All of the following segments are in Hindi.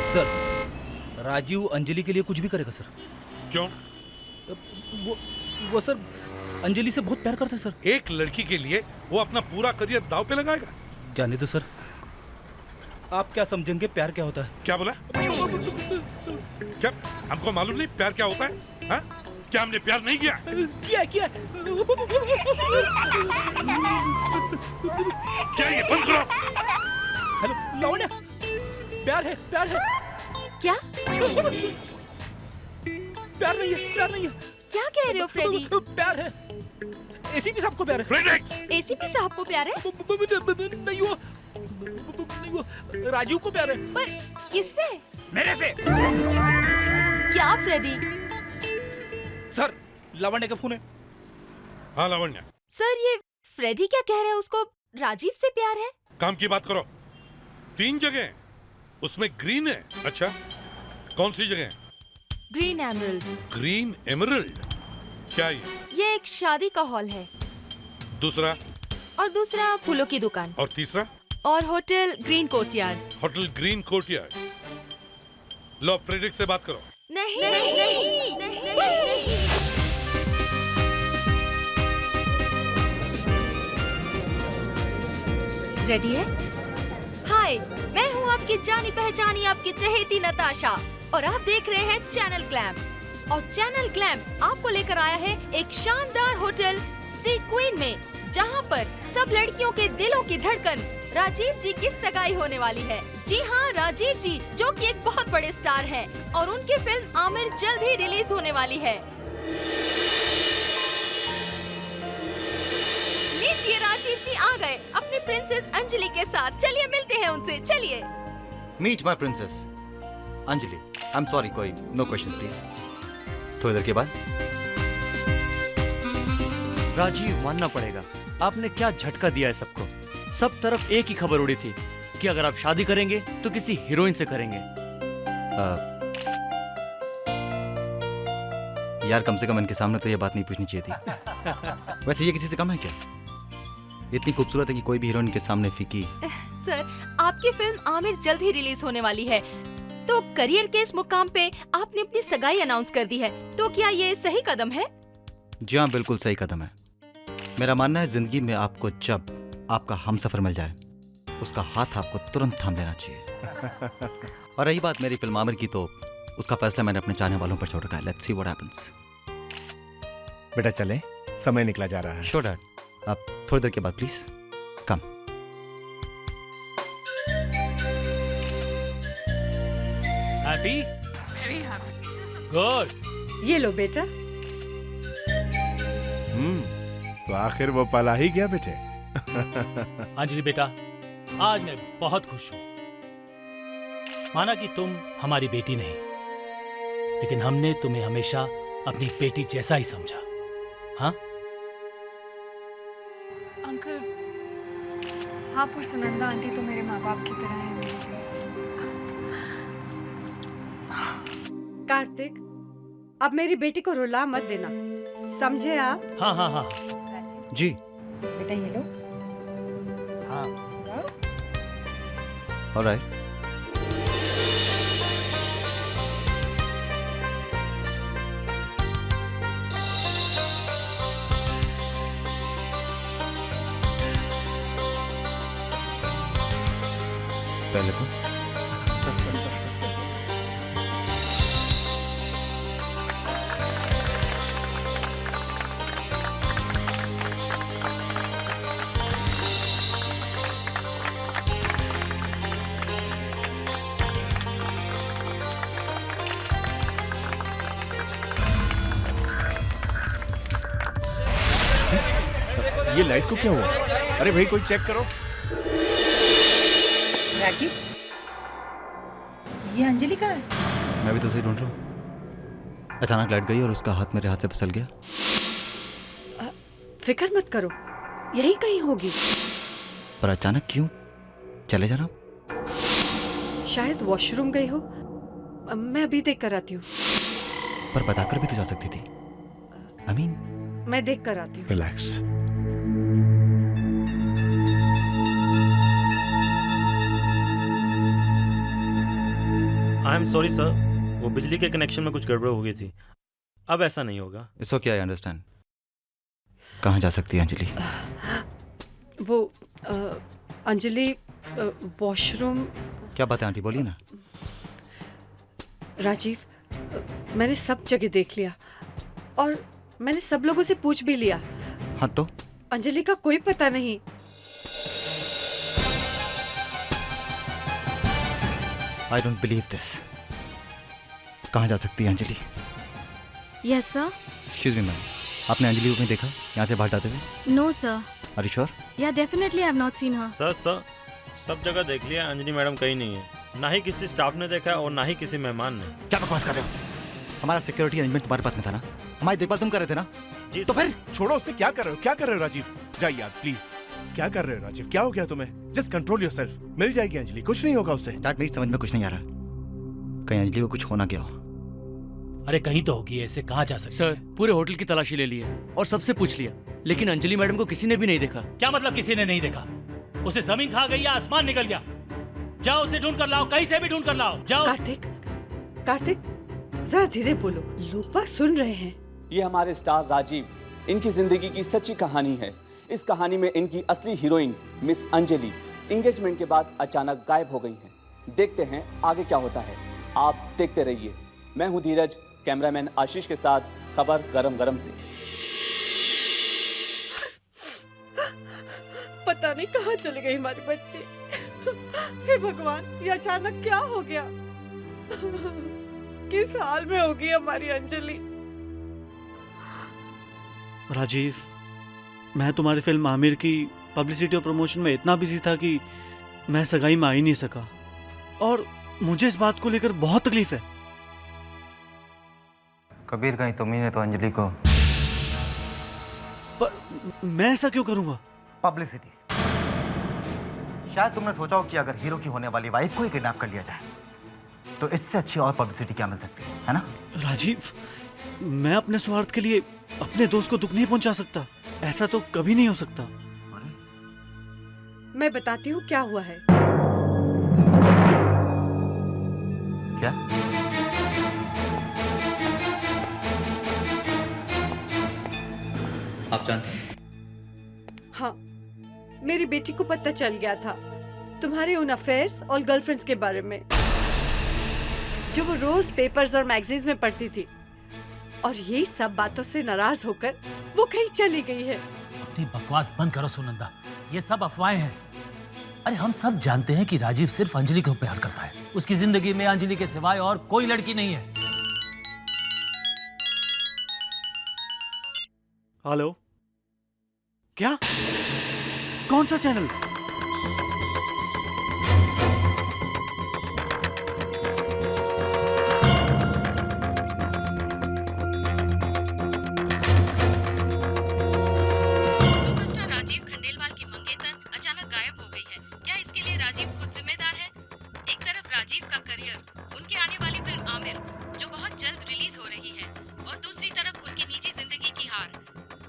सर, राजीव अंजलि के लिए कुछ भी करेगा सर। क्यों? वो सर अंजलि से बहुत प्यार करता है सर। एक लड़की के लिए वो अपना पूरा करियर दांव पे लगाएगा? जाने दो सर, आप क्या समझेंगे प्यार क्या होता है। क्या बोला? क्या हमको मालूम नहीं प्यार क्या होता है? हा? क्या हमने प्यार नहीं किया? किया क्या ये बंद करो। हेलो लावण्या, प्यार है क्या प्यार नहीं है क्या कह रहे हो फ्रेडी? प्यार है, एसीपी साहब को प्यार है। फ्रेडरिक! एसीपी साहब को प्यार है? नहीं वो राजीव को प्यार है। पर किससे? मेरे से। क्या फ्रेडी? सर लावण्य का फोन है। हाँ लावण्या, सर ये फ्रेडी क्या कह रहा है, उसको राजीव से प्यार है? काम की बात करो। 3 जगह उसमें ग्रीन है। अच्छा, कौन सी जगह? Green emerald. Green emerald? क्या ये एक शादी का हॉल है। दूसरा? और दूसरा फूलों की दुकान। और तीसरा? और hotel Green Courtyard. Hotel Green Courtyard. लो फ्रेडरिक से बात करो। नहीं। रेडी है? हाय, मैं हूँ आपकी जानी पहचानी, आपकी चहेती नताशा, और आप देख रहे हैं चैनल ग्लैम। और चैनल ग्लैम आपको लेकर आया है एक शानदार होटल सी क्वीन में, जहाँ पर सब लड़कियों के दिलों की धड़कन राजीव जी की सगाई होने वाली है। जी हाँ, राजीव जी जो कि एक बहुत बड़े स्टार हैं, और उनकी फिल्म आमिर जल्द ही रिलीज होने वाली है। लीजिए, राजीव जी आ गए अपनी प्रिंसेस अंजलि के साथ। चलिए मिलते हैं उनसे, चलिए। Meet my princess Anjali. I am sorry, कोई नो क्वेश्चन प्लीज। थोड़ी देर के बाद। राजीव, मानना पड़ेगा, आपने क्या झटका दिया है सबको। सब तरफ एक ही खबर उड़ी थी कि अगर आप शादी करेंगे तो किसी हीरोइन से करेंगे। यार कम से कम इनके सामने तो ये बात नहीं पूछनी चाहिए थी। वैसे ये किसी से कम है क्या? इतनी खूबसूरत है कि कोई भी हीरोइन के सामने फीकी। सर, आपकी फिल्म आमिर जल्द ही रिलीज होने वाली है, तो करियर के इस मुकाम पे आपने अपनी सगाई अनाउंस कर दी है, तो क्या ये सही कदम है? जी हाँ, बिल्कुल सही कदम है। मेरा मानना है जिंदगी में आपको जब आपका हमसफर मिल जाए, उसका हाथ आपको तुरंत थाम लेना चाहिए। और रही बात मेरी फिल्म आमिर की, तो उसका फैसला मैंने अपने चाहने वालों पर छोड़ रखा है। Let's see what happens. बेटा चले, समय निकला जा रहा है। श्योर डैड, आप थोड़ी देर के बाद प्लीज कम। हैप्पी? गुड। ये लो बेटा। तो आखिर वो पल आ ही गया बेटे। अंजलि बेटा, आज मैं बहुत खुश हूँ। माना कि तुम हमारी बेटी नहीं, लेकिन हमने तुम्हें हमेशा अपनी बेटी जैसा ही समझा। हाँ अंकल, आप और सुनंदा आंटी तो मेरे माँ बाप की तरह हैं मेरे लिए। कार्तिक, अब मेरी बेटी को रुला मत देना, समझे आप? हाँ हाँ हाँ जी बेटा ये लो। हाँ। ऑलराइट। पहले तो ये लाइट को क्या हुआ? अरे भाई कोई चेक करो। राजीव, ये अंजलि का है? मैं भी तो उसे ढूंढ रहा हूँ। अचानक लाइट गई और उसका हाथ मेरे हाथ से फिसल गया। फिक्र मत करो, यही कहीं होगी। पर अचानक क्यों चले जाना? शायद वॉशरूम गई हो, मैं अभी देख कर आती हूँ। पर बताकर भी तो जा सकती थी। मैं देख कर आती हूँ। Relax. I am sorry sir, वो बिजली के कनेक्शन में कुछ गड़बड़ हो गई थी। अब ऐसा नहीं होगा। It's okay, I understand. कहाँ जा सकती है अंजलि? वो अंजलि वॉशरूम। क्या बात है आंटी, बोलिए ना। राजीव, मैंने सब जगह देख लिया और मैंने सब लोगों से पूछ भी लिया। हाँ तो? अंजलि का कोई पता नहीं। I don't believe this. कहाँ जा सकती है Anjali? Yes sir. Excuse me ma'am, आपने अंजलि को कहीं देखा यहाँ से बाहर जाते हुए? No sir. Are you sure? या definitely I have not seen her. Sir सब जगह देख लिया, अंजलि मैडम कहीं नहीं है। ना ही किसी स्टाफ ने देखा और ना ही किसी मेहमान ने। क्या बकवास कर रहे हो? हमारा सिक्योरिटी अरेंजमेंट तुम्हारे पास में था ना, हमारी देखभाल तुम कर रहे थे ना। जी तो फिर छोड़ो उसे। क्या कर रहे हो, क्या कर रहे हो राजीव? जाइए यार प्लीज। क्या कर रहे हो राजीव, क्या हो गया तुम्हें? Just control yourself. मिल जाएगी अंजलि, कुछ नहीं होगा उससे। डैड मेरी समझ में कुछ नहीं आ रहा, कहीं अंजलि को कुछ होना क्या हो। अरे कहीं तो होगी, ऐसे कहाँ जा सकते? सर पूरे होटल की तलाशी ले ली है और सबसे पूछ लिया, लेकिन अंजलि मैडम को किसी ने भी नहीं देखा। क्या मतलब किसी ने नहीं देखा? उसे जमीन खा गई या आसमान निकल गया? जाओ उसे ढूंढ कर लाओ, कहीं से भी ढूंढ कर लाओ, जाओ। कार्तिक जरा धीरे बोलो, लोग बाग सुन रहे हैं। ये हमारे स्टार राजीव, इनकी जिंदगी की सच्ची कहानी है। इस कहानी में इनकी असली हीरोइन मिस अंजलि एंगेजमेंट के बाद अचानक गायब हो गई हैं। देखते हैं आगे क्या होता है, आप देखते रहिए। मैं हूं धीरज, कैमरामैन आशीष के साथ खबर गरम गरम से। पता नहीं कहाँ चले गए हमारे बच्चे। हे भगवान, ये अचानक क्या हो गया? किस हाल में होगी हमारी अंजलि? राजीव, मैं तुम्हारी फिल्म आमिर की पब्लिसिटी और प्रमोशन में इतना बिजी था कि मैं सगाई में आ ही नहीं सका, और मुझे इस बात को लेकर बहुत तकलीफ है। कबीर, कहीं तुम्ही ने तो अंजलि को। पर मैं ऐसा क्यों करूंगा? पब्लिसिटी। शायद तुमने सोचा हो कि अगर हीरो की होने वाली वाइफ को ही किडनैप कर लिया जाए तो इससे अच्छी और पब्लिसिटी क्या मिल सकती है ना? राजीव, मैं अपने स्वार्थ के लिए अपने दोस्त को दुख नहीं पहुंचा सकता। ऐसा तो कभी नहीं हो सकता। मैं बताती हूँ क्या हुआ है। क्या? आप जानते हैं? हाँ, मेरी बेटी को पता चल गया था तुम्हारे उन अफेयर्स और गर्लफ्रेंड्स के बारे में जो वो रोज पेपर्स और मैगजीन्स में पढ़ती थी, और यही सब बातों से नाराज होकर वो कहीं चली गई है। अपनी बकवास बंद करो सुनंदा, ये सब अफवाहें हैं। अरे हम सब जानते हैं कि राजीव सिर्फ अंजलि को प्यार करता है। उसकी जिंदगी में अंजलि के सिवाय और कोई लड़की नहीं है। हेलो, क्या? कौन सा चैनल? सुपरस्टार राजीव खंडेलवाल की मंगेतर अचानक गायब हो गई है। क्या इसके लिए राजीव खुद जिम्मेदार है? एक तरफ राजीव का करियर, उनकी आने वाली फिल्म आमिर जो बहुत जल्द रिलीज हो रही है, और दूसरी तरफ उनकी निजी जिंदगी की हार।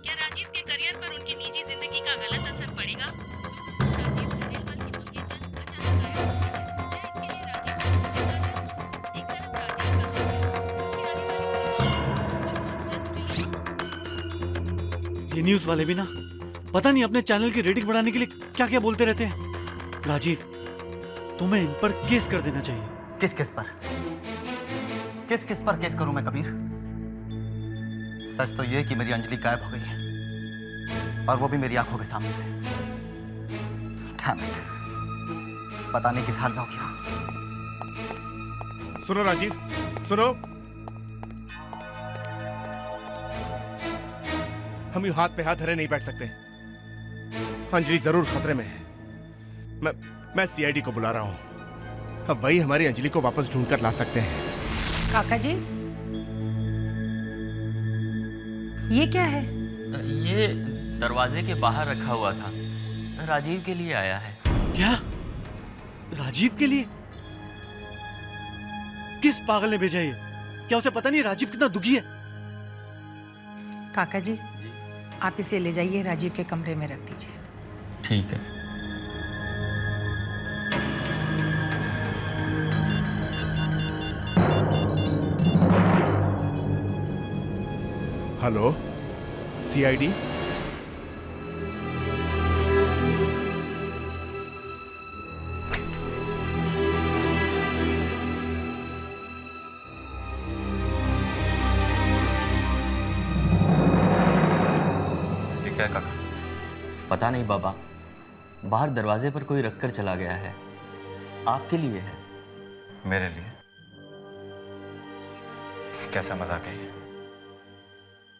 क्या राजीव के करियर पर उनकी निजी जिंदगी का गलत असर पड़ेगा? राजीव खंडेलवाल की मंगेतर अचानक गायब हो गई है। क्या इसके लिए राजीव खुद जिम्मेदार है? एक तरफ राजीव का करियर, उनकी आने वाली फिल्म जो बहुत जल्द रिलीज। ये न्यूज वाले भी ना पता नहीं अपने चैनल की रेटिंग बढ़ाने के लिए क्या क्या बोलते रहते हैं। राजीव, तुम्हें इन पर केस कर देना चाहिए। किस किस पर? किस किस पर केस करूं मैं कबीर? सच तो यह कि मेरी अंजलि गायब हो गई है, और वो भी मेरी आंखों के सामने से। Damn it. पता नहीं किस हाल में हो गया। सुनो राजीव, सुनो। हम यूं हाथ पे हाथ धरे नहीं बैठ सकते। अंजलि जरूर खतरे में है। मैं सीआईडी को बुला रहा हूं। अब वही हमारी अंजलि को वापस ढूंढ कर ला सकते हैं। काका जी, ये क्या है? ये दरवाजे के बाहर रखा हुआ था, राजीव के लिए आया है। क्या? राजीव के लिए? किस पागल ने भेजा ये? क्या उसे पता नहीं राजीव कितना दुखी है? काका जी, आप इसे ले जाइए, राजीव के कमरे में रख दीजिए। ठीक है। Hello, CID? क्या है काका? पता नहीं बाबा, बाहर दरवाजे पर कोई रखकर चला गया है। आपके लिए है। मेरे लिए? कैसा मजाक है ये?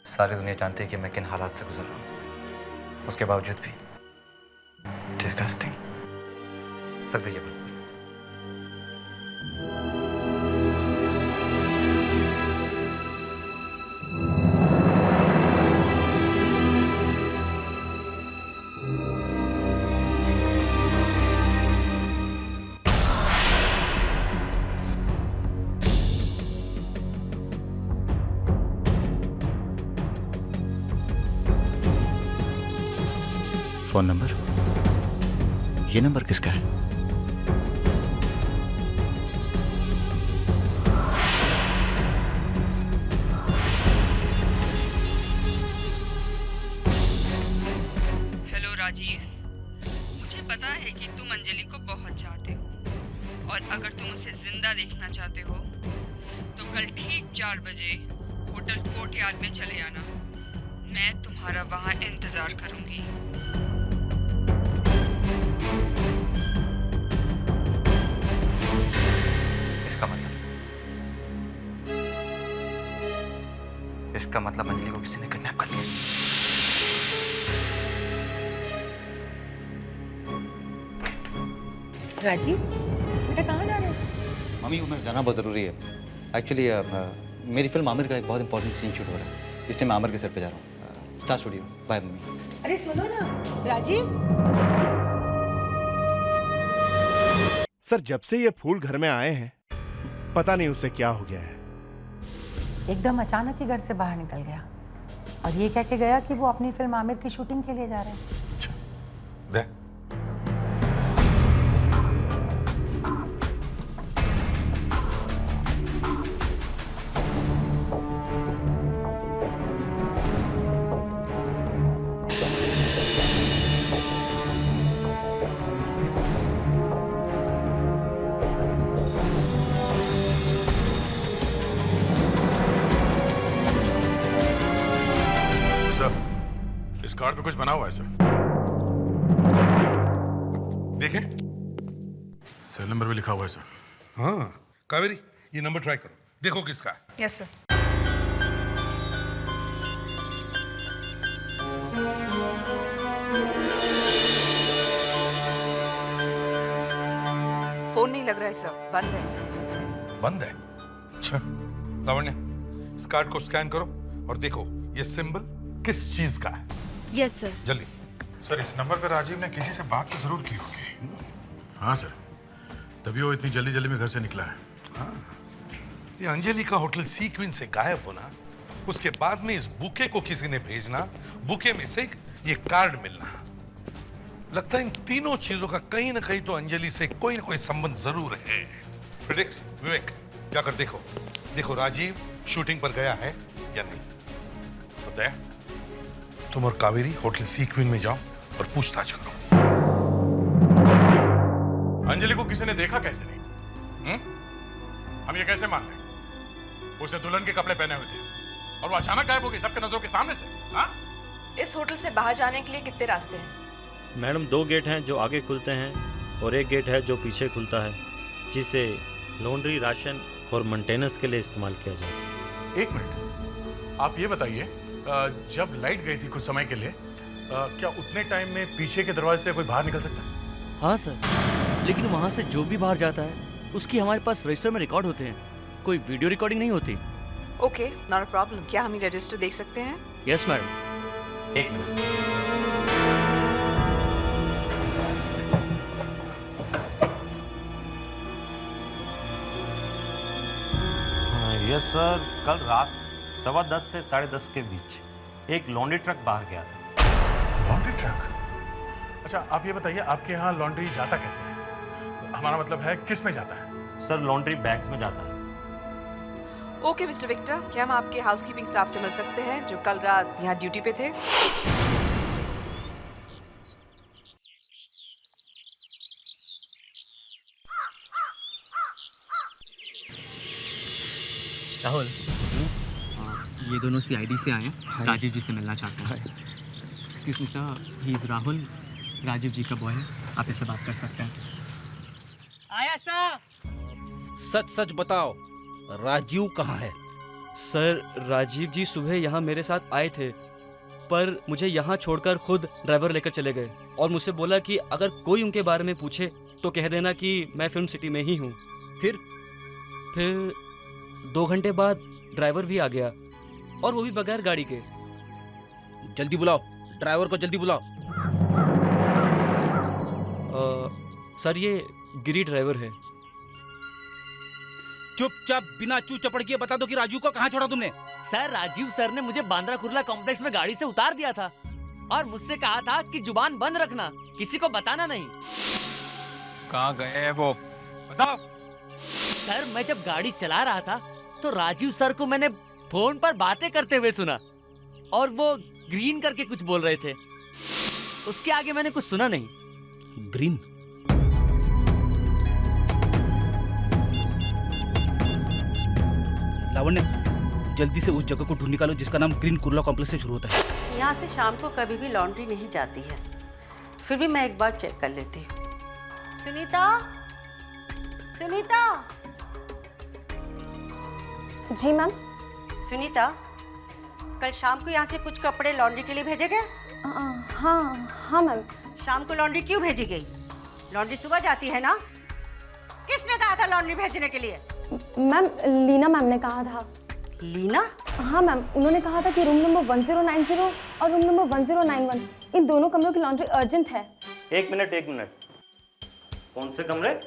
सारी दुनिया जानती है कि मैं किन हालात से गुजर रहा हूँ, उसके बावजूद भी डिस्गस्टिंग। रख दीजिए बल्ब। Phone number? ये नंबर किसका है? हेलो राजीव, मुझे पता है कि तुम अंजलि को बहुत चाहते हो और अगर तुम उसे जिंदा देखना चाहते हो तो कल ठीक 4 बजे होटल कोर्टयार्ड में चले आना। मैं तुम्हारा वहां इंतजार करूंगी। इसका मतलब अंजलि को किसी ने किडनैप कर लिया। राजीव, बेटा कहाँ जा रहे हो? मम्मी, वो मेरे जाना बहुत ज़रूरी है। एक्चुअली मेरी फिल्म आमिर का एक बहुत इंपॉर्टेंट सीन शूट हो रहा है, इसलिए मैं आमिर के सेट पे जा रहा हूँ। Star studio. Bye mummy. अरे सुनो ना राजीव। सर, जब से ये फूल घर में आए हैं पता नहीं उसे क्या हो गया है। एकदम अचानक ही घर से बाहर निकल गया और ये कह के गया कि वो अपनी फिल्म आमिर की शूटिंग के लिए जा रहे हैं। दे। इस कार्ड पे कुछ बना हुआ है सर। देखें, सेल नंबर भी लिखा हुआ है सर। हाँ कावेरी, ये नंबर ट्राई करो, देखो किसका है। Yes sir. फोन नहीं लग रहा है सर, बंद है। बंद है? अच्छा लावण्य, इस कार्ड को स्कैन करो और देखो ये सिंबल किस चीज का है। Yes sir. जल्दी। सर, इस नंबर पर राजीव ने किसी से बात तो जरूर की होगी। हाँ सर, तभी वो इतनी जल्दी जल्दी में घर से निकला है। हाँ, ये अंजलि का होटल सीक्वेंस से गायब होना, उसके बाद में इस बुके को किसी ने भेजना, बुके में से ये कार्ड मिलना, लगता है इन तीनों चीजों का कहीं ना कहीं तो अंजलि से कोई ना कोई संबंध जरूर है। प्रिडिक्स, विवेक जाकर देखो, देखो राजीव शूटिंग पर गया है या नहीं। होता है, तुम और कावेरी होटल सीक्वेंस में जाओ और पूछताछ करो। अंजलि को किसी ने देखा कैसे नहीं? हम ये कैसे मान लें? उसे दुल्हन के कपड़े पहने हुए थे और वो अचानक गायब हो गई सबके नजरों के सामने से। हाँ? इस होटल से बाहर जाने के लिए कितने रास्ते हैं? मैडम 2 गेट हैं जो आगे खुलते हैं और 1 गेट है जो पीछे खुलता है, जिसे लॉन्ड्री, राशन और मेंटेनेंस के लिए इस्तेमाल किया जाता है। 1 मिनट, आप ये बताइए, जब लाइट गई थी कुछ समय के लिए, क्या उतने टाइम में पीछे के दरवाजे से कोई बाहर निकल सकता है? हाँ सर, लेकिन वहाँ से जो भी बाहर जाता है उसकी हमारे पास रजिस्टर में रिकॉर्ड होते हैं, कोई वीडियो रिकॉर्डिंग नहीं होती। Okay, not a problem. क्या हम ये रजिस्टर देख सकते हैं? Yes madam. 1 minute. Yes sir, कल रात 10:15 से 10:30 के बीच एक लॉन्ड्री ट्रक बाहर गया था। Laundry truck? अच्छा आप ये बताइए, आपके यहाँ लॉन्ड्री जाता कैसे है? हमारा मतलब है किस में जाता है? सर लॉन्ड्री बैग्स में जाता है। ओके मिस्टर विक्टर, क्या हम आपके हाउसकीपिंग स्टाफ से मिल सकते हैं जो कल रात यहाँ ड्यूटी पे थे? राहुल, ये दोनों सीआईडी से आए हैं, राजीव जी से मिलना चाहते हैं। Excuse me sir, he is Rahul, Rajiv ji का बॉय है, आप इससे बात कर सकते हैं। आया सर। सच सच बताओ, राजीव कहाँ है? सर, राजीव जी सुबह यहाँ मेरे साथ आए थे, पर मुझे यहाँ छोड़कर खुद ड्राइवर लेकर चले गए और मुझसे बोला कि अगर कोई उनके बारे में पूछे तो कह देना कि मैं फिल्म सिटी में ही हूँ। फिर 2 घंटे बाद ड्राइवर भी आ गया, और वो भी बगैर गाड़ी के। जल्दी बुलाओ, ड्राइवर को जल्दी बुलाओ। सर, ये गिरी ड्राइवर है। चुपचाप बिना चू चपड़ के बता दो कि राजू को कहाँ छोड़ा तुमने? सर, राजीव सर ने मुझे बांद्रा कुर्ला कॉम्प्लेक्स में गाड़ी से उतार दिया था और मुझसे कहा था कि जुबान बंद रखना, किसी को बताना नहीं। कहाँ गए वो, बताओ। सर, मैं जब गाड़ी चला रहा था तो राजीव सर को मैंने फोन पर बातें करते हुए सुना और वो ग्रीन करके कुछ बोल रहे थे। उसके आगे मैंने कुछ सुना नहीं। ग्रीन? लावण्य, जल्दी से उस जगह को ढूंढ निकालो जिसका नाम ग्रीन कुर्ला कॉम्प्लेक्स से शुरू होता है। यहाँ से शाम को कभी भी लॉन्ड्री नहीं जाती है, फिर भी मैं एक बार चेक कर लेती हूँ। सुनीता, सुनीता। जी मैम। सुनीता, कल शाम को यहाँ से कुछ कपड़े लॉन्ड्री के लिए भेजे गए? हाँ मैम। शाम को लॉन्ड्री क्यों भेजी गई? लॉन्ड्री सुबह जाती है ना? किसने कहा था लॉन्ड्री भेजने के लिए? मैम, लीना मैम ने कहा था। लीना? हाँ मैम, उन्होंने कहा था कि रूम नंबर 1090 और रूम नंबर 1091, इन दोनों कमरों की लॉन्ड्री अर्जेंट है। एक मिनट। कौन से कमरे?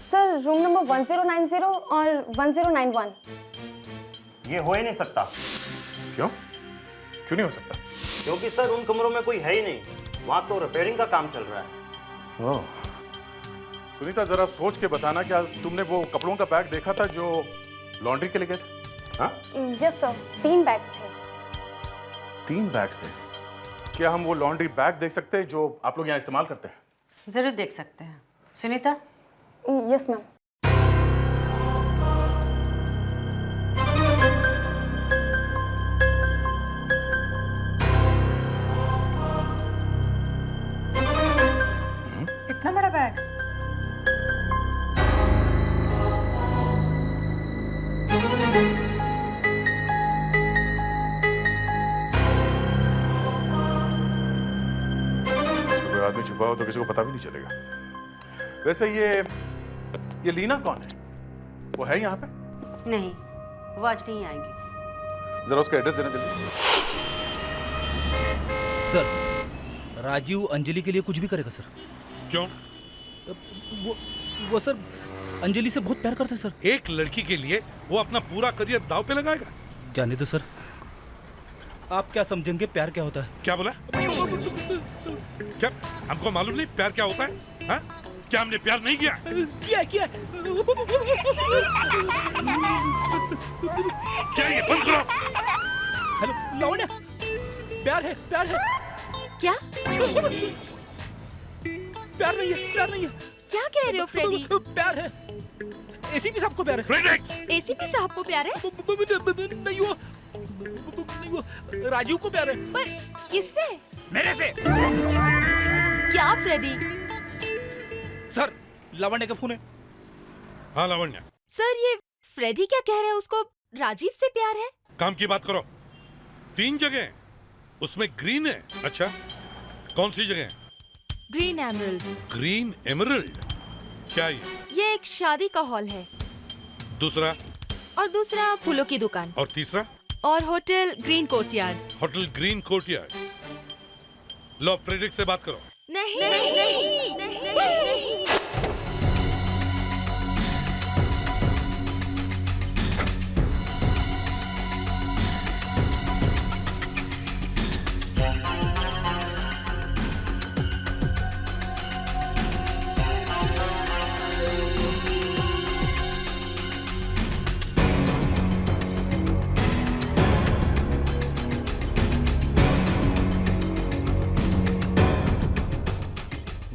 सर, रूम नंबर 1090 और 1091। ये हो ही नहीं सकता। क्यों नहीं हो सकता? क्योंकि सर उन कमरों में कोई है ही नहीं, वहाँ तो रिपेयरिंग का काम चल रहा है। ओह, सुनीता जरा सोच के बताना, क्या तुमने वो कपड़ों का बैग देखा था जो लॉन्ड्री के लिए गए थे? हाँ? यस सर, 3 बैग्स थे। 3 बैग से? क्या हम वो लॉन्ड्री बैग देख सकते हैं जो आप लोग यहाँ इस्तेमाल करते हैं? जरूर देख सकते हैं। सुनीता? Yes ma'am. इतना बड़ा बैग? कोई आदमी छुपा हो तो किसी को पता भी नहीं चलेगा। वैसे ये लीना कौन है? वो है यहाँ पे? नहीं, वो आज नहीं आएंगी। जरा उसका एड्रेस देना जल्दी। सर, राजीव अंजलि के लिए कुछ भी करेगा सर। क्यों? वो सर अंजलि से बहुत प्यार करता है सर। एक लड़की के लिए वो अपना पूरा करियर दांव पे लगाएगा? जाने दो सर, आप क्या समझेंगे प्यार क्या होता है? क्या बोला? क्या हमको मालूम नहीं प्यार क्या होता है? हा? क्या हमने प्यार नहीं किया? किया। क्या ये बंद करो। हेलो लावण्य, प्यार है। क्या? प्यार नहीं है। क्या कह रहे हो फ्रेडी? प्यार है। एसीपी साहब को प्यार है। एसीपी साहब को प्यार है? नहीं वो राजीव को प्यार है। पर किससे? मेरे से। क्या फ्रेडी? सर, लावण्य का फोन है। हाँ लावण्य। सर, ये फ्रेडी क्या कह रहा है? उसको राजीव से प्यार है? काम की बात करो। 3 जगह, उसमें ग्रीन है। अच्छा, कौन सी जगह? Green emerald. Green emerald? क्या ये एक शादी का हॉल है। दूसरा? और दूसरा फूलों की दुकान। और तीसरा? और hotel Green Courtyard. Hotel Green Courtyard. लो, फ्रेडरिक से बात करो। नहीं।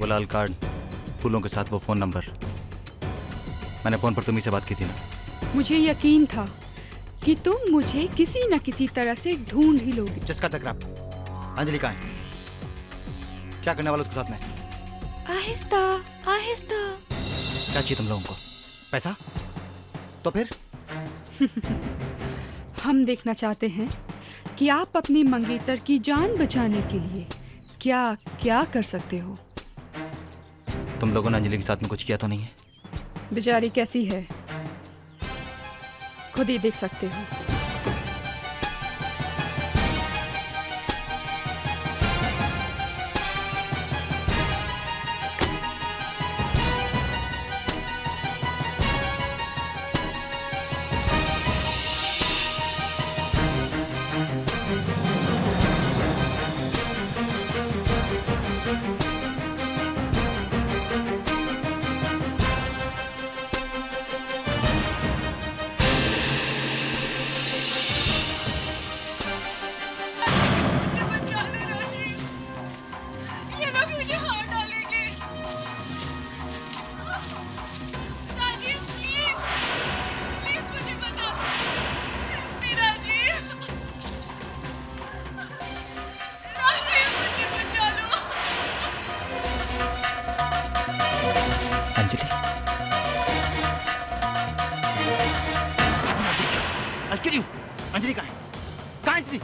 वो लाल कार्ड, फूलों के साथ वो फ़ोन नंबर, मैंने फ़ोन पर तुम्ही से बात की थी ना। मुझे यकीन था कि तुम मुझे किसी न किसी तरह से ढूंढ ही लोगे। जिसका टकरा अंजलि कहाँ है? क्या करने वाला उसके साथ में? आहिस्ता आहिस्ता। क्या चाहिए तुम लोगों को? पैसा? तो फिर हम देखना चाहते हैं कि आप अपनी मंगेतर की जान बचाने के लिए क्या क्या कर सकते हो। तुम लोगों ने अंजलि के साथ में कुछ किया तो नहीं है? बेचारी कैसी है खुद ही देख सकते हो। अंजलि कहाँ है? कहाँ अंजलि?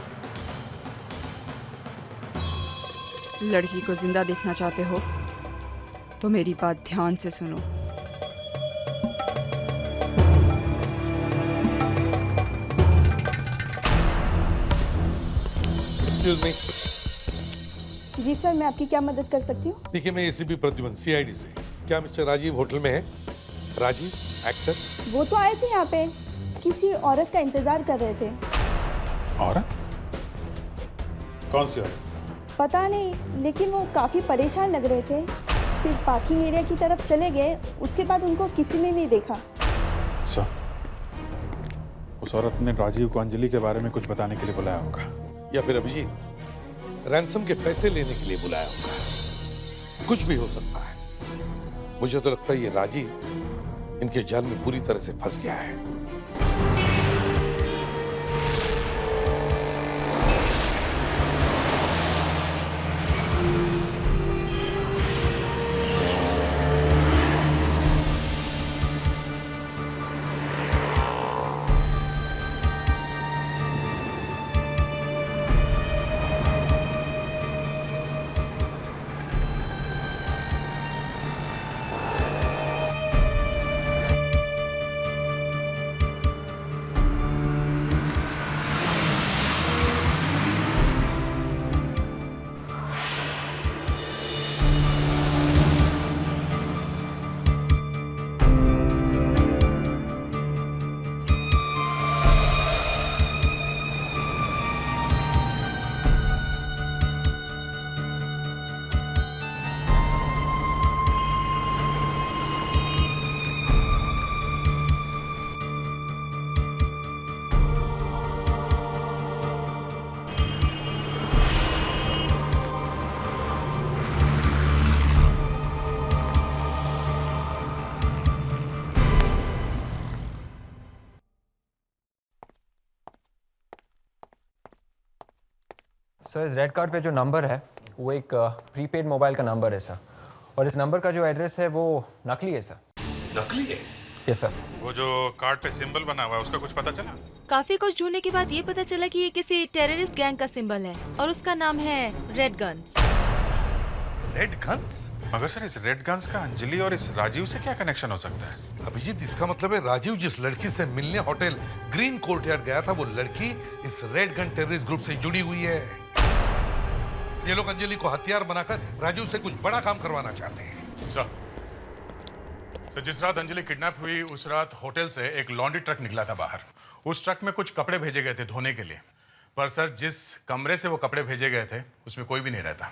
लड़की को जिंदा देखना चाहते हो तो मेरी बात ध्यान से सुनो। Excuse me. जी सर, मैं आपकी क्या मदद कर सकती हूँ? देखिए, मैं एसीपी प्रद्युमन CID से। क्या मिस्टर राजीव होटल में है? राजीव एक्टर? वो तो आए थे यहाँ पे, किसी औरत का इंतजार कर रहे थे। औरत? कौन सी औरत? पता नहीं, लेकिन वो काफी परेशान लग रहे थे। फिर पार्किंग एरिया की तरफ चले गए, उसके बाद उनको किसी ने नहीं देखा। सर, उस औरत ने राजीव को अंजलि के बारे में कुछ बताने के लिए बुलाया होगा, या फिर अभिजीत रैंसम के पैसे लेने के लिए बुलाया होगा। कुछ भी हो सकता है। मुझे तो लगता है ये राजीव इनके जाल में पूरी तरह से फंस गया है। सर, इस रेड कार्ड पे जो नंबर है वो एक प्रीपेड मोबाइल का नंबर है सर, और इस नंबर का जो एड्रेस है वो नकली है सर। नकली है? Yes sir. वो जो कार्ड पे सिंबल बना हुआ है उसका कुछ पता चला? काफी कुछ ढूंढने के बाद ये पता चला कि ये किसी टेररिस्ट गैंग का सिंबल है और उसका नाम है रेड गन्स। Red guns? मगर सर, इस रेड गन्स का अंजलि और इस राजीव से क्या कनेक्शन हो सकता है? अभिजीत, इसका मतलब है राजीव जिस लड़की से मिलने होटल ग्रीन कोर्टयार्ड गया था, वो लड़की इस रेड गन टेररिस्ट ग्रुप से जुड़ी हुई है। ये लोग अंजलि को हथियार बनाकर राजीव से कुछ बड़ा काम करवाना चाहते हैं। सर, जिस रात अंजलि किडनैप हुई उस रात होटल से एक लॉन्ड्री ट्रक निकला था बाहर। उस ट्रक में कुछ कपड़े भेजे गए थे धोने के लिए, पर सर जिस कमरे से वो कपड़े भेजे गए थे उसमें कोई भी नहीं रहता।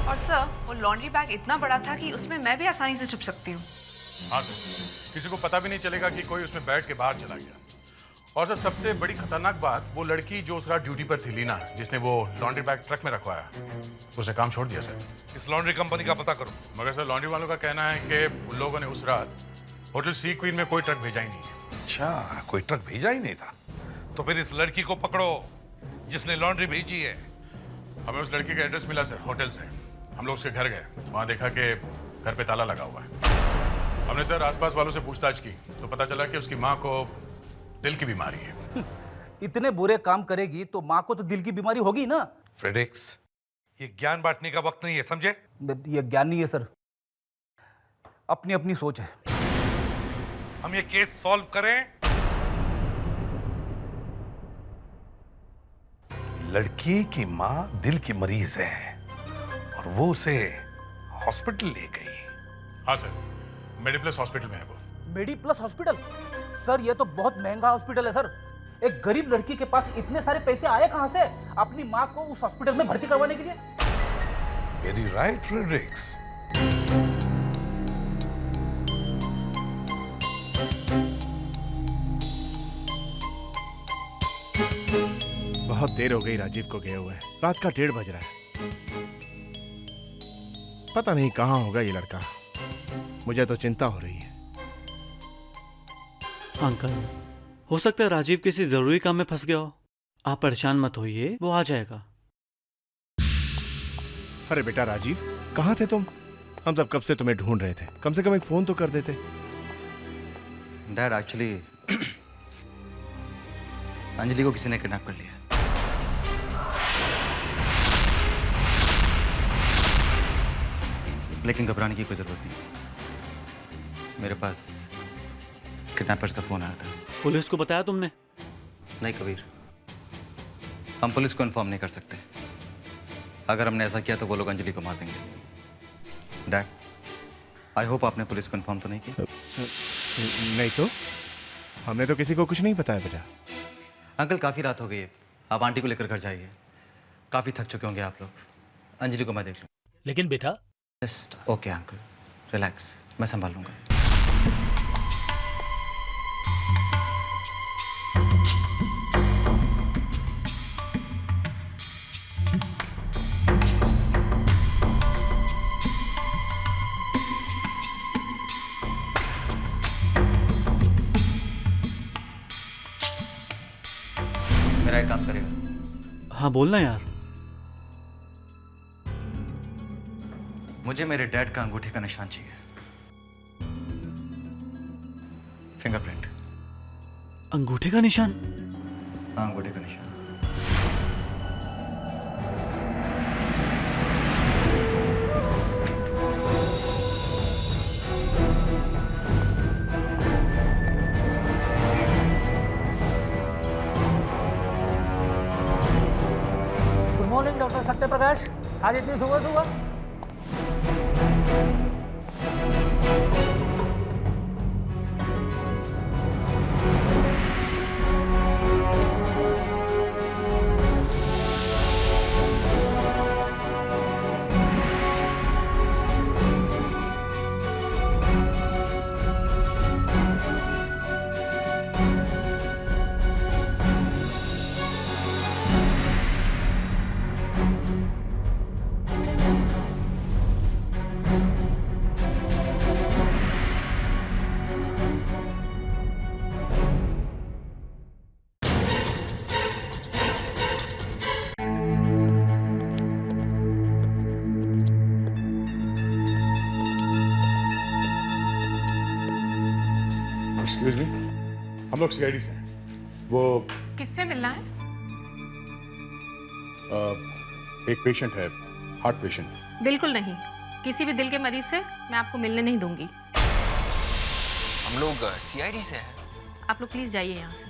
और सर, वो लॉन्ड्री बैग इतना बड़ा था कि उसमें मैं भी आसानी से छुप सकती हूँ। हाँ सर, किसी को पता भी नहीं चलेगा कि कोई उसमें बैठ के बाहर चला गया। और सर सबसे बड़ी खतरनाक बात, वो लड़की जो उस रात ड्यूटी पर थी, लीना, जिसने वो लॉन्ड्री बैग ट्रक में रखवाया, उसने काम छोड़ दिया सर। इस लॉन्ड्री कंपनी का पता करो। मगर सर लॉन्ड्री वालों का कहना है कि उन लोगों ने उस रात होटल सी क्वीन में कोई ट्रक भेजा ही नहीं है। अच्छा, कोई ट्रक भेजा ही नहीं था? तो फिर इस लड़की को पकड़ो जिसने लॉन्ड्री भेजी है। हमें उस लड़की का एड्रेस मिला सर, होटल से। हम लोग उसके घर गए, वहाँ देखा कि घर पे ताला लगा हुआ है। हमने सर आसपास वालों से पूछताछ की तो पता चला कि उसकी माँ को दिल की बीमारी है। इतने बुरे काम करेगी तो माँ को तो दिल की बीमारी होगी ना। फ्रेडेक्स, ये ज्ञान बांटने का वक्त नहीं है, समझे? ये ज्ञान नहीं है सर, अपनी अपनी सोच है। हम ये केस सॉल्व करें। लड़की की माँ दिल की मरीज है और वो उसे हॉस्पिटल ले गई। हाँ सर, मेडिप्लस हॉस्पिटल में है वो। मेडिप्लस हॉस्पिटल? सर ये तो बहुत महंगा हॉस्पिटल है सर। एक गरीब लड़की के पास इतने सारे पैसे आए कहां से अपनी माँ को उस हॉस्पिटल में भर्ती करवाने के लिए? Very right Fredericks. बहुत देर हो गई राजीव को गए हुए। रात का 1:30 बज रहा है। पता नहीं कहां होगा ये लड़का। मुझे तो चिंता हो रही है। अंकल, हो सकता है राजीव किसी जरूरी काम में फंस गया हो। आप परेशान मत होइए, वो आ जाएगा। अरे बेटा राजीव, कहाँ थे तुम? हम सब कब से तुम्हें ढूंढ रहे थे। कम से कम एक फोन तो कर देते। डैड, एक्चुअली अंजलि को किसी ने किडनैप कर लिया। लेकिन घबराने की कोई जरूरत नहीं। मेरे पास किडनैपर्स का फोन आया था। पुलिस को बताया तुमने? नहीं कबीर, हम पुलिस को इन्फॉर्म नहीं कर सकते। अगर हमने ऐसा किया तो वो लोग अंजलि को मार देंगे। डैड, आई होप आपने पुलिस को इन्फॉर्म तो नहीं किया? नहीं तो हमने तो किसी को कुछ नहीं बताया बेटा। अंकल, काफी रात हो गई है, आप आंटी को लेकर घर जाइए। काफी थक चुके होंगे आप लोग। अंजलि को मैं देख लूँ। लेकिन बेटा। जस्ट ओके अंकल, रिलैक्स, मैं संभाल लूंगा। मेरा एक काम करेगा? हाँ बोलना यार। मुझे मेरे डैड का अंगूठे का निशान चाहिए। फिंगरप्रिंट। अंगूठे का निशान? हाँ, अंगूठे का निशान। Good morning doctor Satyaprakash. आज इतनी सुबह सुबह? एक्सक्यूज मी, हम लोग सीआईडी से हैं। वो किससे मिलना है? एक पेशेंट है, हार्ट पेशेंट। बिल्कुल नहीं, किसी भी दिल के मरीज से मैं आपको मिलने नहीं दूंगी। हम लोग सीआईडी से हैं। आप लोग प्लीज जाइए यहाँ से।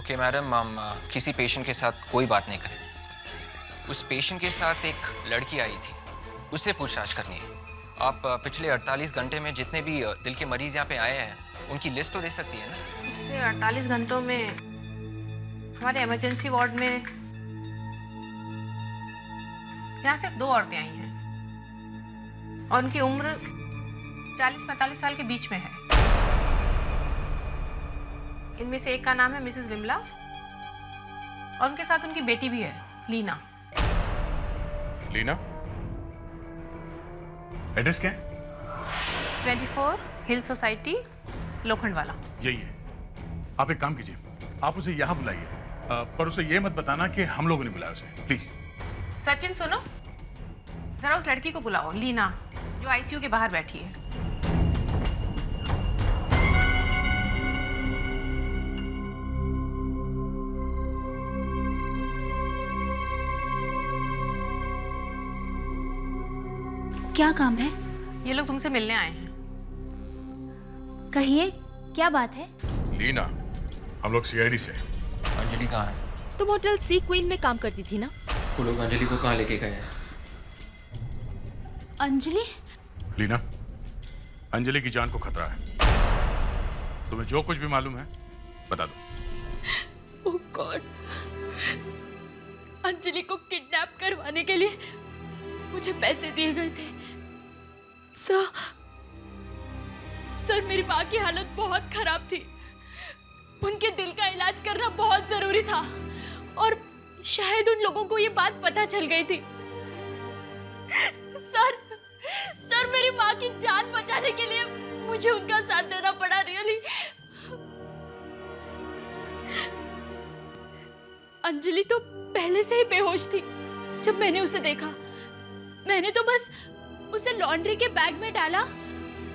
ओके मैडम, हम किसी पेशेंट के साथ कोई बात नहीं करें। उस पेशेंट के साथ एक लड़की आई थी, उससे पूछताछ करनी है। आप पिछले 48 घंटे में जितने भी दिल के मरीज यहाँ पे आए हैं उनकी लिस्ट तो दे सकती है ना? पिछले 48 घंटों में हमारे इमरजेंसी वार्ड में यहाँ सिर्फ 2 औरतें आई हैं और उनकी उम्र 40-45 साल के बीच में है। इनमें से एक का नाम है मिसेस विमला और उनके साथ उनकी बेटी भी है, लीना। लीना? एड्रेस क्या है? 24 हिल सोसाइटी, लोखंडवाला। यही है। आप एक काम कीजिए, आप उसे यहाँ बुलाइए, पर उसे ये मत बताना कि हम लोगों ने बुलाया उसे, प्लीज। सचिन सुनो, जरा उस लड़की को बुलाओ, लीना, जो आईसीयू के बाहर बैठी है। क्या काम है? ये लोग तुमसे मिलने आए हैं। कहिए, क्या बात है? लीना, हम लोग सीआईडी से। अंजलि कहाँ है? तुम होटल सी क्वीन में काम करती थी ना? वो लोग अंजलि को कहाँ लेके गए हैं? अंजलि? लीना, अंजलि की जान को खतरा है। तुम्हें जो कुछ भी मालूम है बता दो। ओह गॉड, अंजलि को किडनैप करवाने के लिए मुझे पैसे दिए गए थे। सर मेरी माँ की हालत बहुत खराब थी। उनके दिल का इलाज करना बहुत जरूरी था और शायद उन लोगों को ये बात पता चल गई थी। सर मेरी माँ की जान बचाने के लिए मुझे उनका साथ देना पड़ा, रियली। अंजलि तो पहले से ही बेहोश थी जब मैंने उसे देखा। मैंने तो बस उसे लॉन्ड्री के बैग में डाला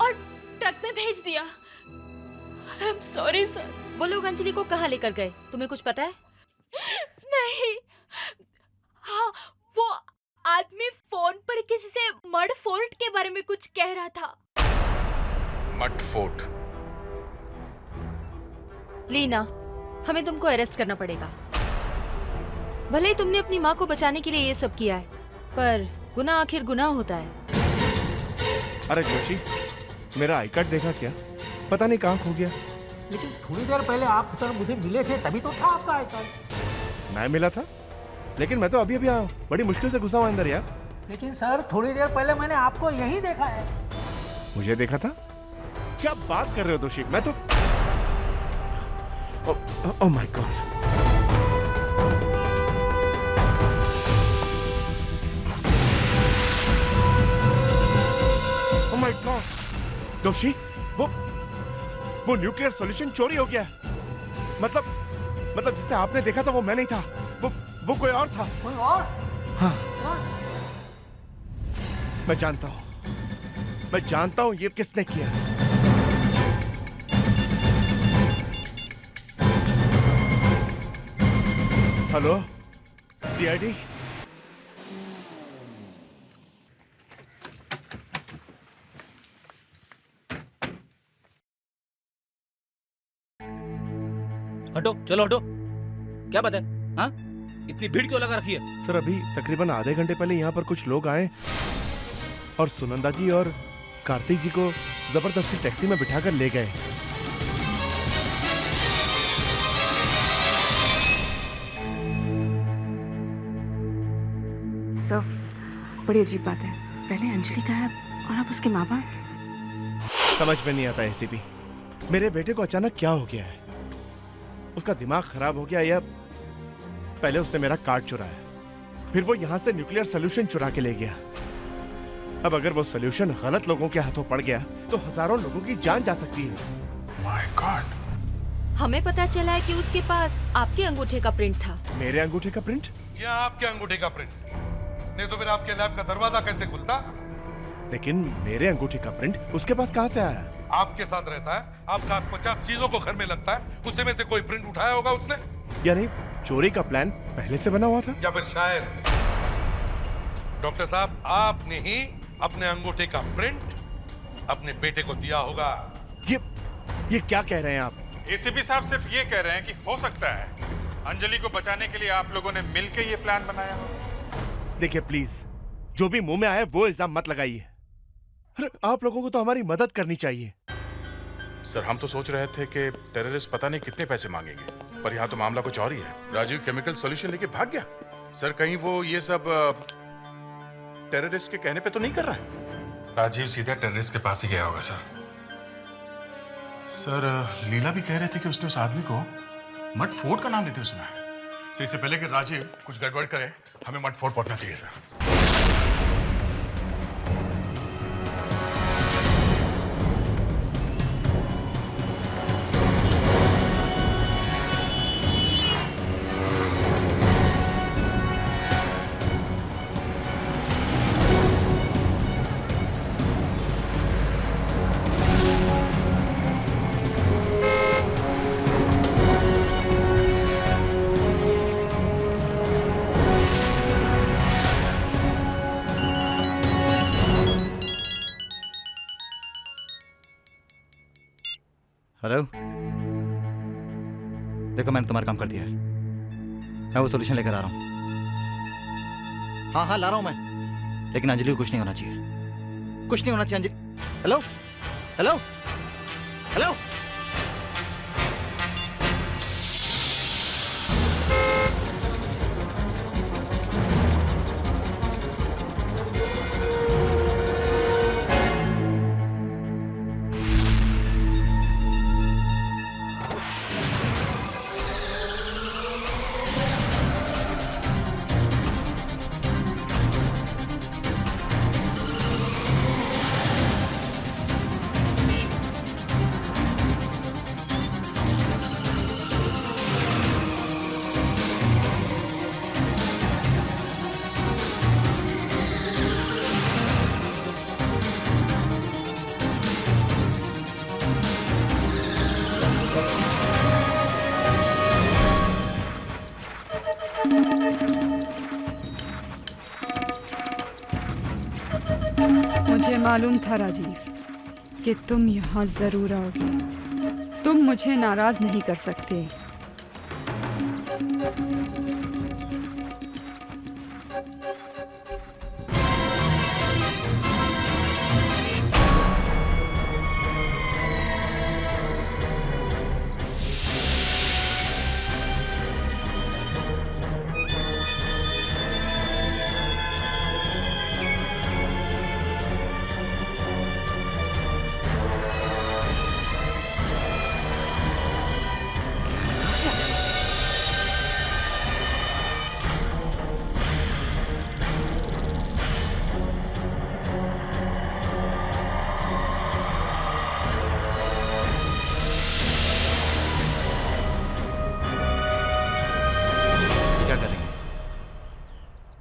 और ट्रक में भेज दिया। आई एम सॉरी सर। वो लोग अंजलि को कहाँ लेकर गए, तुम्हें कुछ पता है? नहीं, हाँ, वो आदमी फोन पर किसी से मड फोर्ट के बारे में कुछ कह रहा था। Mud fort? लीना, हमें तुमको अरेस्ट करना पड़ेगा। भले ही तुमने अपनी माँ को बचाने के लिए ये सब किया है, पर गुनाह आखिर गुनाह होता है। अरे जोशी, मेरा आई कार्ड देखा क्या? पता नहीं कहाँ खो गया। लेकिन थोड़ी देर पहले आप सर मुझे मिले थे, तभी तो था आपका आई कार्ड। मैं मिला था, लेकिन मैं तो अभी आया हूँ। बड़ी मुश्किल से घुसा हुआ अंदर यार। लेकिन सर थोड़ी देर पहले मैंने आपको यहीं देखा है। मुझे देखा था? क्या बात कर रहे हो दोषी? मैं तो oh my God. Oh my God दोषी, वो न्यूक्लियर सॉल्यूशन चोरी हो गया। मतलब जिसे आपने देखा था वो मैं नहीं था, वो कोई और था। कोई और? हाँ, मैं जानता हूं ये किसने किया। Hello CID? हटो, चलो हटो। क्या बात है? हाँ, इतनी भीड़ क्यों लगा रखी है? सर अभी तकरीबन आधे घंटे पहले यहाँ पर कुछ लोग आए और सुनंदा जी और कार्तिक जी को जबरदस्ती टैक्सी में बिठाकर ले गए। सर, बड़ी अजीब बात है। पहले अंजलि गायब और अब उसके माँ बाप। समझ में नहीं आता एसीपी, मेरे बेटे को अचानक क्या हो गया है? उसका दिमाग खराब हो गया या पहले उसने मेरा कार्ड चुराया, फिर वो यहां से न्यूक्लियर सॉल्यूशन चुरा के ले गया। अब अगर वो सॉल्यूशन गलत लोगों के हाथों पड़ गया तो हजारों लोगों की जान जा सकती है। My God. हमें पता चला है कि उसके पास आपके अंगूठे का प्रिंट था। मेरे अंगूठे का प्रिंट? जी आपके अंगूठे का प्रिंट, नहीं तो फिर आपके लैब का दरवाजा कैसे खुलता? लेकिन मेरे अंगूठे का प्रिंट उसके पास कहां से आया? आपके साथ रहता है, आपका 50 चीजों को घर में लगता है, उससे में से कोई प्रिंट उठाया होगा उसने? यानी चोरी का प्लान पहले से बना हुआ था? या फिर शायद डॉक्टर साहब आपने ही अपने अंगूठे का प्रिंट अपने बेटे को दिया होगा। ये क्या कह रहे हैं आप? एसीपी साहब सिर्फ ये कह रहे हैं कि हो सकता है अंजलि को बचाने के लिए आप लोगों ने मिलकर ये प्लान बनाया हो। देखिए प्लीज, जो भी मुंह में आए वो इल्जाम मत लगाइए। आप लोगों को तो हमारी मदद करनी चाहिए। सर हम तो सोच रहे थे कि टेररिस्ट पता नहीं कितने पैसे मांगेंगे, पर यहाँ तो मामला कुछ और ही है। राजीव केमिकल सॉल्यूशन लेके भाग गया। सर कहीं वो ये सब टेररिस्ट के कहने पे तो नहीं कर रहा है? राजीव सीधा टेररिस्ट के पास ही गया होगा सर। सर लीला भी कह रहे थे कि उसने उस आदमी को मट फोर्ट का नाम लेते हुए सुना है। सर इससे पहले कि राजीव कुछ गड़बड़ करे हमें मट फोर्ट पहुंचना चाहिए सर। हेलो, देखो मैंने तुम्हारा काम कर दिया है। मैं वो सॉल्यूशन लेकर आ रहा हूँ। हाँ ला रहा हूँ मैं, लेकिन अंजलि को कुछ नहीं होना चाहिए। कुछ नहीं होना चाहिए अंजलि। Hello hello hello. मुझे मालूम था राजीव कि तुम यहाँ जरूर आओगे। तुम मुझे नाराज नहीं कर सकते।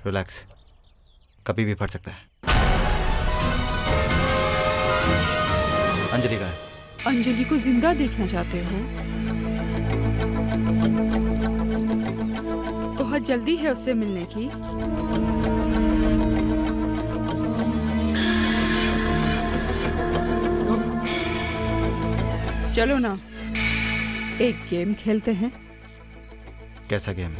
रिलैक्स, कभी भी फट सकता है। अंजलि का है। अंजलि को जिंदा देखना चाहते हो? बहुत जल्दी है उससे मिलने की। चलो ना, एक गेम खेलते हैं। कैसा गेम?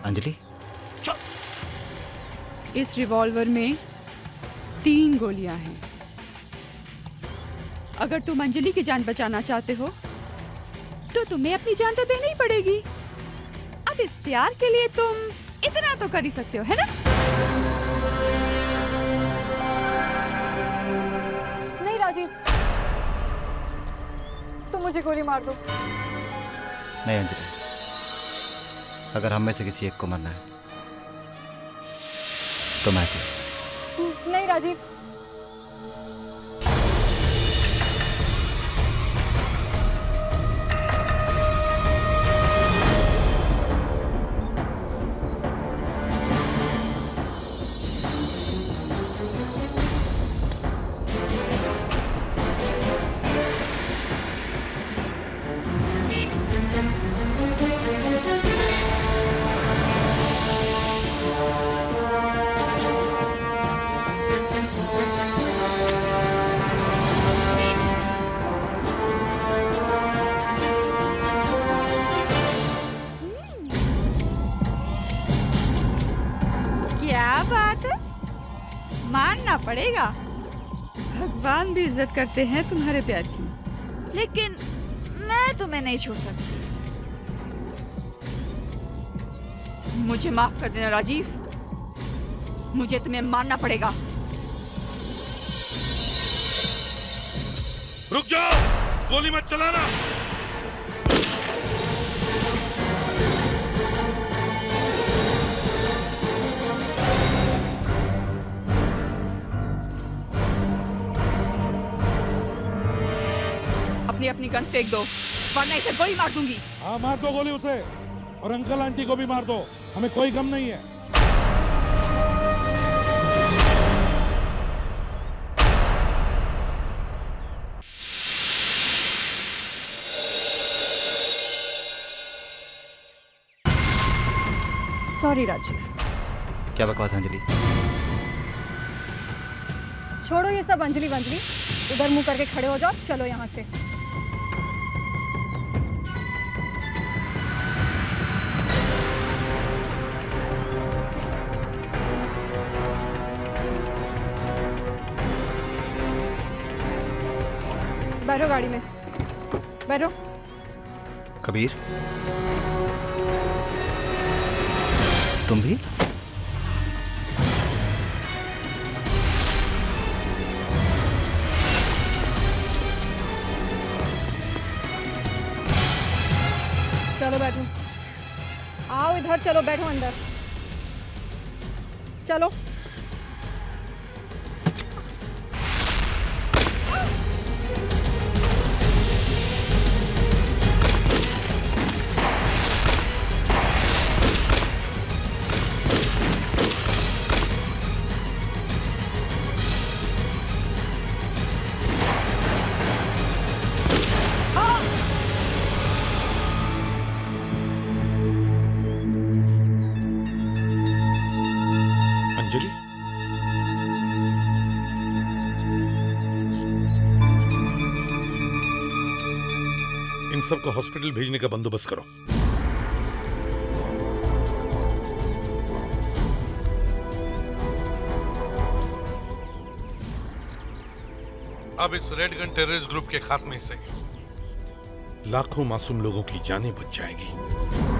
अंजलि, इस रिवॉल्वर में 3 गोलियां हैं। अगर तुम अंजलि की जान बचाना चाहते हो तो तुम्हें अपनी जान तो देनी ही पड़ेगी। अब इस प्यार के लिए तुम इतना तो कर ही सकते हो, है ना? नहीं राजीव, तुम मुझे गोली मार दो। नहीं अंजलि, अगर हम में से किसी एक को मरना है तो मैं से। नहीं राजीव, मानना पड़ेगा, भगवान भी इज्जत करते हैं तुम्हारे प्यार की। लेकिन मैं तुम्हें नहीं छू सकती। मुझे माफ कर देना राजीव, मुझे तुम्हें मारना पड़ेगा। रुक जाओ, गोली मत चलाना। अपनी अपनी गन फेंक दो, वरना इसे गोली मार दूंगी। हाँ, मार दो गोली उसे, और अंकल आंटी को भी मार दो, हमें कोई गम नहीं है। सॉरी राजीव। क्या बकवास अंजलि? छोड़ो ये सब अंजलि वंजलि, उधर मुंह करके खड़े हो जाओ, चलो यहाँ से। बैठो गाड़ी में, बैठो। कबीर, तुम भी? चलो बैठो, आओ इधर, चलो बैठो अंदर, चलो। अंजलि, इन सबको हॉस्पिटल भेजने का बंदोबस्त करो। अब इस रेड गन टेररिस्ट ग्रुप के खात्मे से लाखों मासूम लोगों की जानें बच जाएंगी।